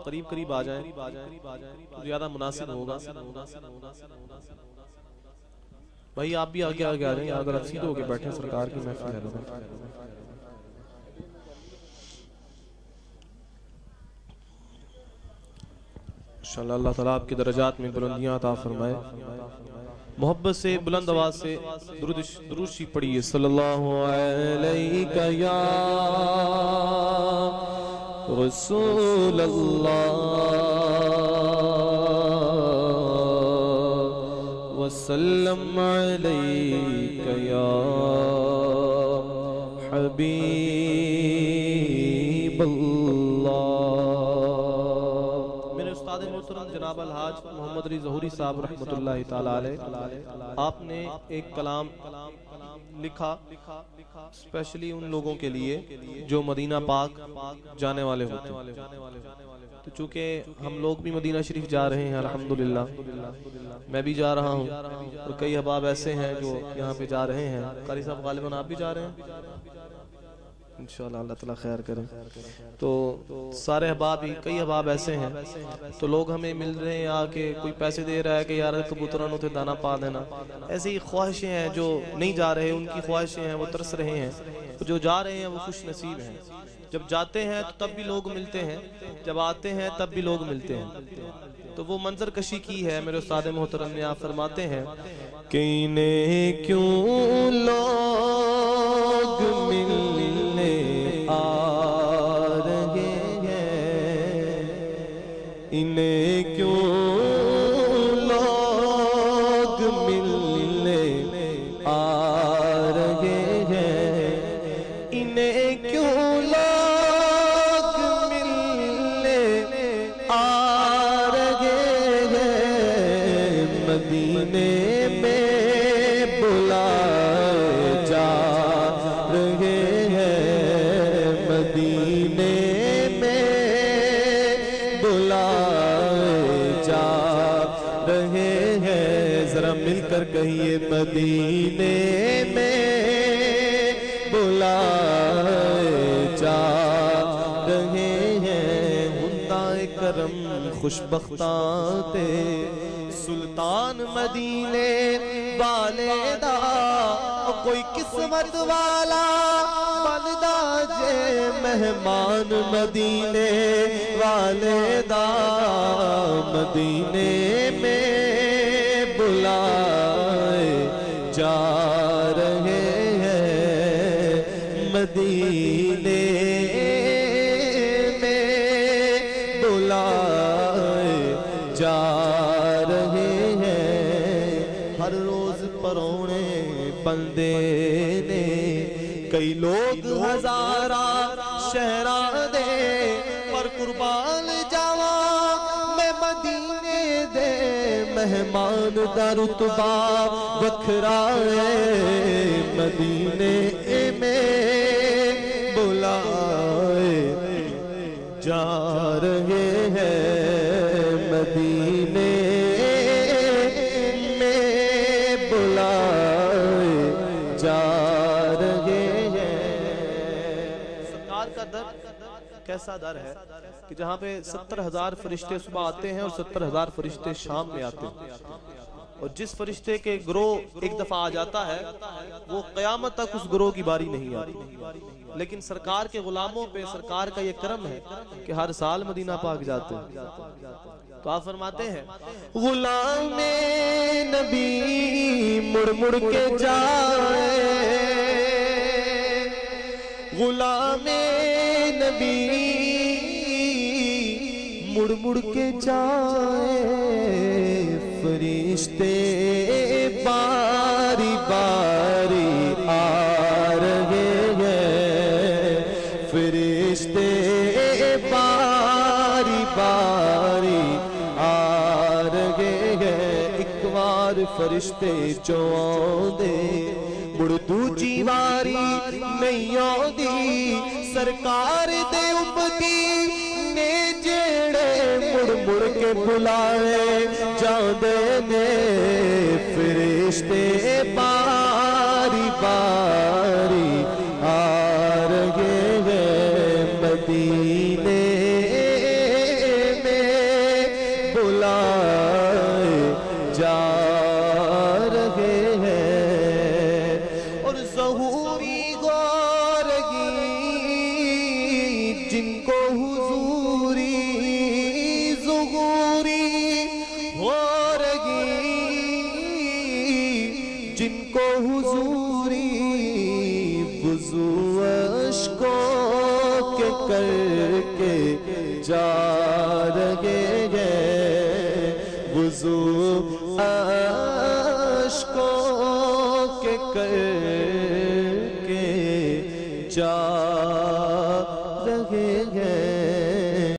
قریب قریب آ جائیں تو زیادہ مناسب ہوگا. بھائی آپ بھی آگے آگے آ جائیں, اگر آپ سیدھے ہو کے بیٹھیں, سرکار کی محفل ہے. انشاءاللہ اللہ تعالیٰ آپ کے درجات میں بلندیاں عطا فرمائے. محبت سے بلند آواز سے درود شریف پڑھیے. صلی اللہ علیہ یا رسول اللہ وسلم علیک یا حبیب اللہ. محترم جناب الحاج محمد علی ظہوری صاحب رحمۃ اللہ تعالی علیہ, آپ نے ایک کلام لکھا اسپیشلی ان لوگوں کے لیے جو مدینہ پاک جانے والے ہوتے ہیں. تو چونکہ ہم لوگ بھی مدینہ شریف جا رہے ہیں الحمدللہ, میں بھی جا رہا ہوں, اور کئی احباب ایسے ہیں جو یہاں پہ جا رہے ہیں. قاری صاحب غالباً آپ بھی جا رہے ہیں انشاءاللہ, اللہ تعالیٰ خیر کرے. تو سارے احباب ہی, کئی احباب ایسے ہیں, تو لوگ ہمیں مل رہے ہیں آ کے, کوئی پیسے دے رہا ہے کہ یار کبوترانوں تے دانا پا دینا. ایسی ہی خواہشیں ہیں, جو نہیں جا رہے ان کی خواہشیں ہیں, وہ ترس رہے ہیں. جو جا رہے ہیں وہ خوش نصیب ہیں. جب جاتے ہیں تو تب بھی لوگ ملتے ہیں, جب آتے ہیں تب بھی لوگ ملتے ہیں. تو وہ منظر کشی کی ہے میرے استاد محترم نے. آپ فرماتے ہیں کہ انہیں کیوں لوگ ملنے آ رہے ہیں, انہیں کیوں لوگ ملنے آ رہے ہیں, انہیں کیوں لوگ ملنے آ رہے ہیں, مدینے میں بلائے جا رہے ہیں, مدینے میں بلائے جا رہے ہیں. ذرا مل کر کہیے مدینے میں بلائے جا رہے ہیں. ہندائے کرم خوشبختاں تے سلطان مدینے والے دا, کوئی قسمت والا بندا جے مہمان مدینے والے دا, مدینے میں بلائے جا رہے ہیں, مدینے میں بلائے جا رہے ہیں. ہر روز پرونے بندے نے کئی لوگ ہزارہ شہراں دے, پر قربان جاواں میں مدینے دے, مہمان دا رتبہ وکھرا ہے, مدینے میں بلائے جا رہے ہیں, مدینے میں بلائے جا رہے ہیں. سرکار کا در کیسا در ہے کہ جہاں پہ 70,000 فرشتے صبح آتے ہیں اور 70,000 فرشتے شام میں آتے ہیں, اور جس فرشتے کے گروہ ایک دفعہ آ جاتا ہے وہ قیامت تک اس گروہ کی باری نہیں آتی. لیکن سرکار کے غلاموں پہ سرکار کا یہ کرم ہے کہ ہر سال مدینہ پاک جاتے ہیں. تو آپ فرماتے ہیں غلام نبی مڑ مڑ کے جائے, غلام نبی مڑ مڑ کے جائے, فرشتے باری باری آ رہے ہیں, فرشتے باری باری آ رہے ہیں. ایک بار فرشتے جو آندے مڑ دوجی واری نہیں آندی, سرکار دے امتی نے جڑے مڑ مڑ کے بلائے جاندے نے, فرشتے باری باری آ رہے ہیں, مدینے جن کو حضوری وضو اشکوں کے کر کے جا رہے ہیں، وضو اشکوں کے کر